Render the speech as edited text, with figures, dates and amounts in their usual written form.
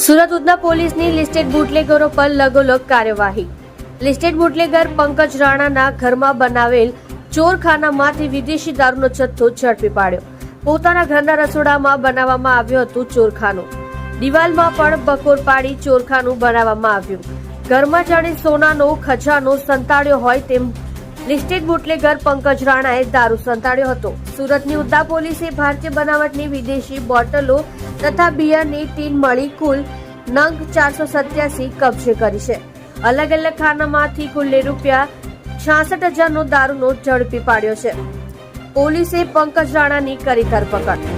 સુરત ઉધના પોલીસની લિસ્ટેડ બુટલેગરો પર લગોલગ કાર્યવાહી। લિસ્ટેડ બુટલેગર પંકજ રાણાના ઘરમાં બનાવેલ ચોરખાનામાંથી વિદેશી દારૂનો જથ્થો ઝડપી પાડ્યો। પોતાના ઘરના રસોડામાં બનાવવામાં આવ્યું હતું ચોરખાનું। દિવાલમાં પણ બકોર પાડી ચોરખાનું બનાવવામાં આવ્યું। ઘરમાં જાણે સોનાનો ખજાનો સંતાડ્યો હોય તેમ લિસ્ટેડ બુટલેગર પંકજ રાણાએ દારૂ સંતાડ્યો હતો। સુરતની ઉધના પોલીસે ભારતીય બનાવટની વિદેશી બોટલો તથા બિયરની ટીન મળી કુલ નંગ 487 કબજે કરી છે। અલગ અલગ ખાનામાંથી કુલ ₹66,000નો દારૂનો ઝડપી પાડ્યો છે। પોલીસે પંકજ રાણાની કરી ધરપકડ।